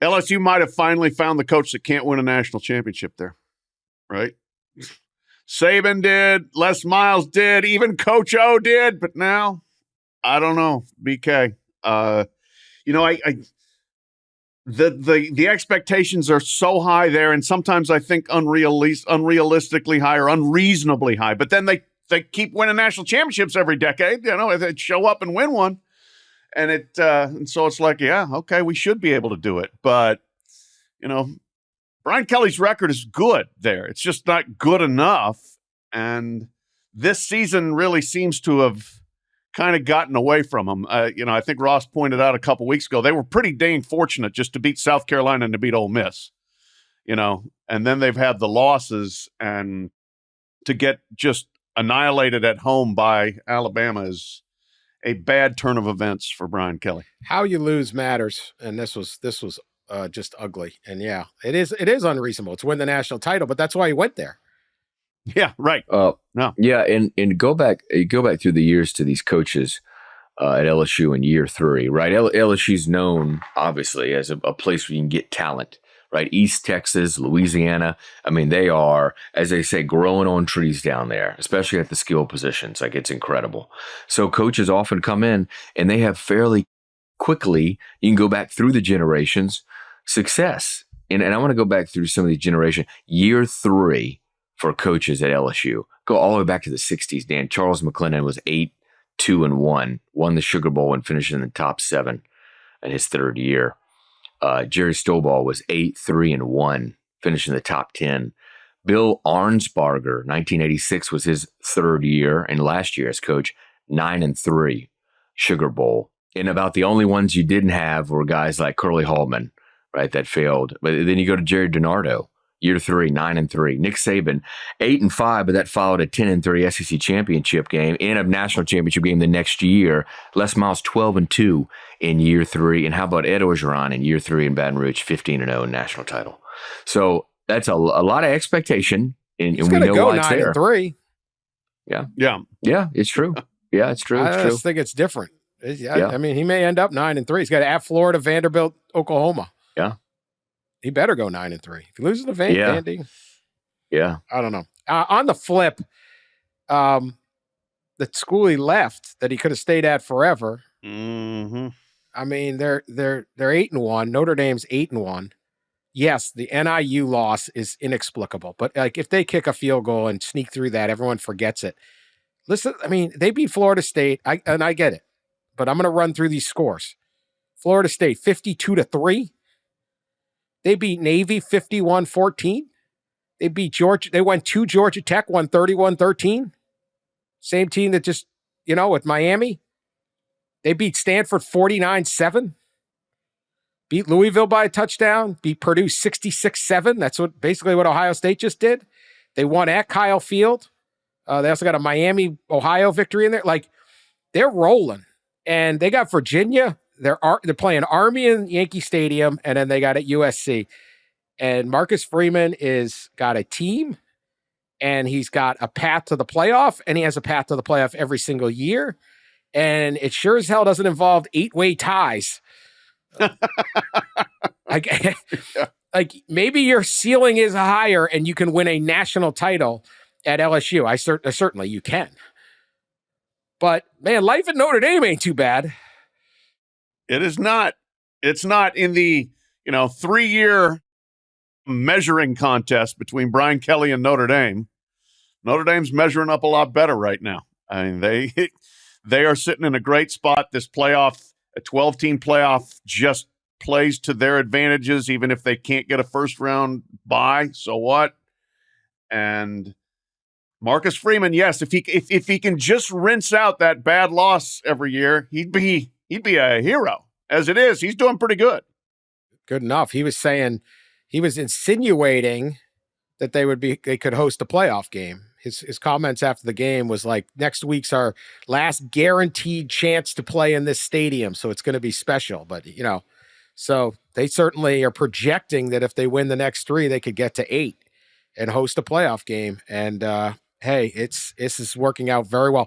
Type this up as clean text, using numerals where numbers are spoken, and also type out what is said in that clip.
LSU might have finally found the coach that can't win a national championship there, right? Saban did, Les Miles did, even Coach O did, but now, I don't know, BK. The expectations are so high there, and sometimes I think unrealistically high or unreasonably high. But then they keep winning national championships every decade. They show up and win one, and so it's like, yeah, okay, we should be able to do it. But Brian Kelly's record is good there. It's just not good enough, and this season really seems to have kind of gotten away from them. I think Ross pointed out a couple weeks ago, they were pretty dang fortunate just to beat South Carolina and to beat Ole Miss, and then they've had the losses, and to get just annihilated at home by Alabama is a bad turn of events for Brian Kelly. How you lose matters, and this was just ugly. And yeah, it is unreasonable to win the national title, but that's why he went there. Yeah, right. No. Yeah, and go back through the years to these coaches at LSU in year 3, right? LSU's known, obviously, as a place where you can get talent, right? East Texas, Louisiana. I mean, they are, as they say, growing on trees down there, especially at the skill positions. Like, it's incredible. So coaches often come in, and they have fairly quickly, you can go back through the generations, success. And I want to go back through some of these generations. Year 3 for coaches at LSU. Go all the way back to the 60s, Dan. Charles McClendon was 8-2-1, won the Sugar Bowl and finished in the top 7 in his 3rd year. Jerry Stovall was 8-3-1, finished in the top 10. Bill Arnsparger, 1986 was his 3rd year, and last year as coach, 9-3, Sugar Bowl. And about the only ones you didn't have were guys like Curly Hallman, right, that failed. But then you go to Jerry DiNardo, year 3, 9-3. Nick Saban, 8-5, but that followed a 10-3 SEC championship game and a national championship game the next year. Les Miles, 12-2 in year 3. And how about Ed Orgeron in year 3 in Baton Rouge, 15-0 national title. So that's a lot of expectation, and we know why it's there. 9-3. Yeah, it's true. Yeah, it's true. I just think it's different. I mean, he may end up 9-3. He's got at Florida, Vanderbilt, Oklahoma. Yeah. He better go 9-3. If he loses to Vandy, I don't know. On the flip, the school he left that he could have stayed at forever. Mm-hmm. I mean, they're 8-1. Notre Dame's 8-1. Yes, the NIU loss is inexplicable, but like if they kick a field goal and sneak through that, everyone forgets it. Listen, I mean, they beat Florida State, and I get it, but I'm going to run through these scores. Florida State 52-3. They beat Navy 51-14. They beat Georgia. They went to Georgia Tech, won 31-13. Same team that just, with Miami. They beat Stanford 49-7. Beat Louisville by a touchdown. Beat Purdue 66-7. That's basically what Ohio State just did. They won at Kyle Field. They also got a Miami, Ohio victory in there. Like, they're rolling. And they got Virginia. They're playing Army in Yankee Stadium, and then they got at USC. And Marcus Freeman is got a team, and he's got a path to the playoff, and he has a path to the playoff every single year. And it sure as hell doesn't involve 8-way ties. Like maybe your ceiling is higher, and you can win a national title at LSU. Certainly you can. But man, life at Notre Dame ain't too bad. It is not. It's not in the 3-year measuring contest between Brian Kelly and Notre Dame. Notre Dame's measuring up a lot better right now. I mean, they are sitting in a great spot. This playoff, a 12-team playoff, just plays to their advantages, even if they can't get a first-round bye. So what? And Marcus Freeman, yes, if he can just rinse out that bad loss every year, he'd be a hero. As it is, he's doing pretty good. Good enough. He was insinuating that they could host a playoff game. His comments after the game was like, next week's our last guaranteed chance to play in this stadium, so it's going to be special. But, so they certainly are projecting that if they win the next 3, they could get to 8 and host a playoff game. And, hey, this is working out very well.